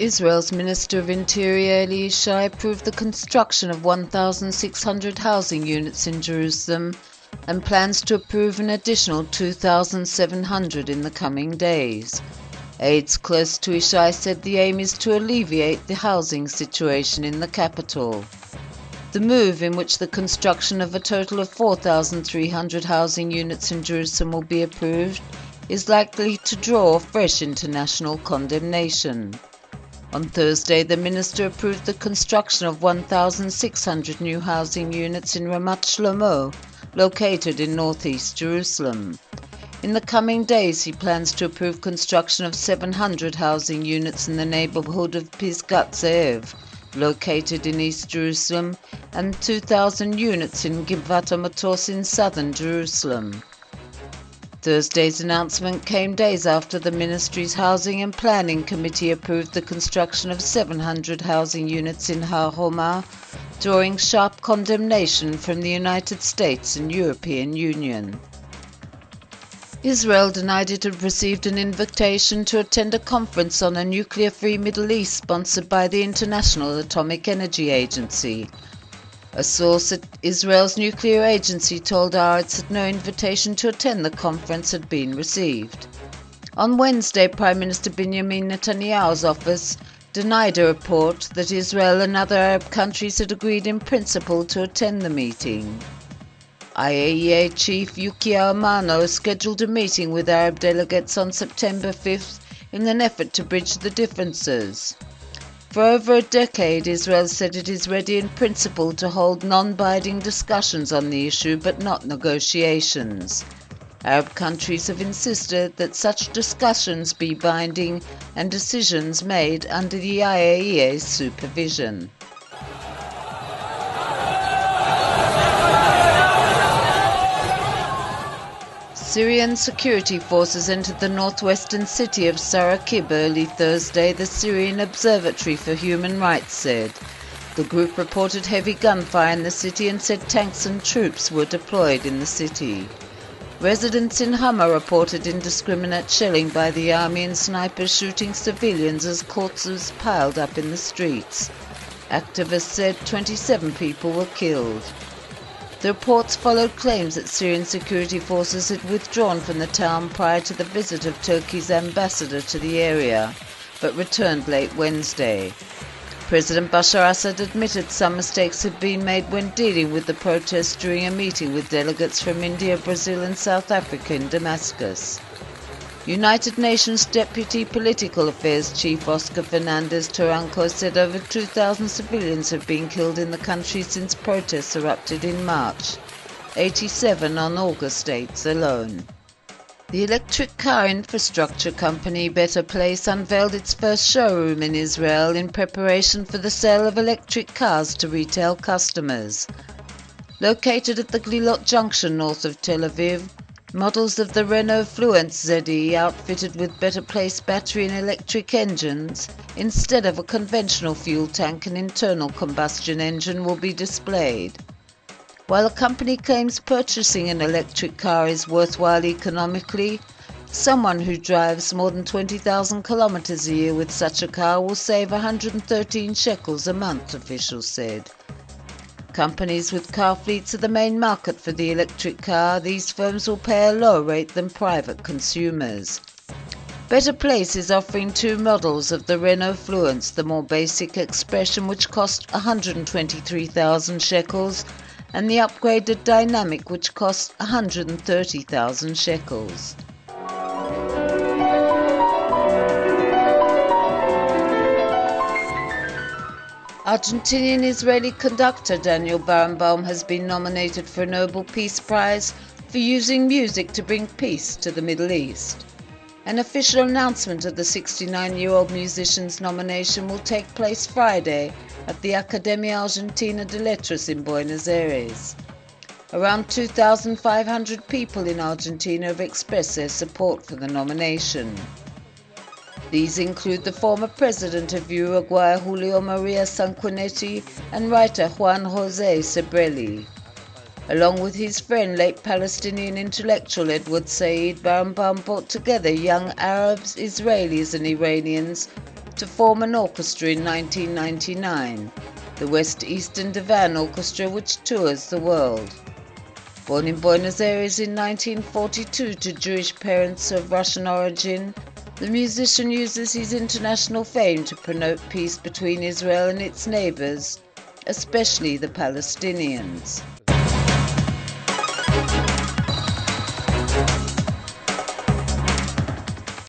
Israel's Minister of Interior Eli Yishai approved the construction of 1,600 housing units in Jerusalem and plans to approve an additional 2,700 in the coming days. Aides close to Yishai said the aim is to alleviate the housing situation in the capital. The move, in which the construction of a total of 4,300 housing units in Jerusalem will be approved, is likely to draw fresh international condemnation. On Thursday, the minister approved the construction of 1,600 new housing units in Ramat Shlomo, located in northeast Jerusalem. In the coming days, he plans to approve construction of 700 housing units in the neighborhood of Pisgat Ze'ev, located in East Jerusalem, and 2,000 units in Givat HaMatos in southern Jerusalem. Thursday's announcement came days after the ministry's Housing and Planning Committee approved the construction of 700 housing units in Har Homa, drawing sharp condemnation from the United States and European Union. Israel denied it had received an invitation to attend a conference on a nuclear-free Middle East sponsored by the International Atomic Energy Agency. A source at Israel's nuclear agency told Haaretz that no invitation to attend the conference had been received. On Wednesday, Prime Minister Benjamin Netanyahu's office denied a report that Israel and other Arab countries had agreed in principle to attend the meeting. IAEA Chief Yukiya Amano scheduled a meeting with Arab delegates on September 5th in an effort to bridge the differences. For over a decade, Israel said it is ready in principle to hold non-binding discussions on the issue, but not negotiations. Arab countries have insisted that such discussions be binding and decisions made under the IAEA's supervision. Syrian security forces entered the northwestern city of Sarakib early Thursday, the Syrian Observatory for Human Rights said. The group reported heavy gunfire in the city and said tanks and troops were deployed in the city. Residents in Hama reported indiscriminate shelling by the army and snipers shooting civilians as corpses piled up in the streets. Activists said 27 people were killed. The reports followed claims that Syrian security forces had withdrawn from the town prior to the visit of Turkey's ambassador to the area, but returned late Wednesday. President Bashar Assad admitted some mistakes had been made when dealing with the protests during a meeting with delegates from India, Brazil and South Africa in Damascus. United Nations Deputy Political Affairs Chief Oscar Fernandez Toranco said over 2,000 civilians have been killed in the country since protests erupted in March, 87 on August 8 alone. The electric car infrastructure company Better Place unveiled its first showroom in Israel in preparation for the sale of electric cars to retail customers. Located at the Glilot Junction north of Tel Aviv, models of the Renault Fluence ZE outfitted with Better Place battery and electric engines instead of a conventional fuel tank and internal combustion engine will be displayed. While a company claims purchasing an electric car is worthwhile economically, someone who drives more than 20,000 kilometers a year with such a car will save 113 shekels a month, officials said. Companies with car fleets are the main market for the electric car. These firms will pay a lower rate than private consumers. Better Place is offering two models of the Renault Fluence, the more basic Expression, which cost 123,000 shekels, and the upgraded Dynamic, which cost 130,000 shekels. Argentinian-Israeli conductor Daniel Barenboim has been nominated for a Nobel Peace Prize for using music to bring peace to the Middle East. An official announcement of the 69-year-old musician's nomination will take place Friday at the Academia Argentina de Letras in Buenos Aires. Around 2,500 people in Argentina have expressed their support for the nomination. These include the former president of Uruguay, Julio Maria Sanguinetti, and writer Juan José Sebrelli. Along with his friend, late Palestinian intellectual Edward Said, Barenboim brought together young Arabs, Israelis and Iranians to form an orchestra in 1999, the West Eastern Divan Orchestra, which tours the world. Born in Buenos Aires in 1942 to Jewish parents of Russian origin, the musician uses his international fame to promote peace between Israel and its neighbors, especially the Palestinians.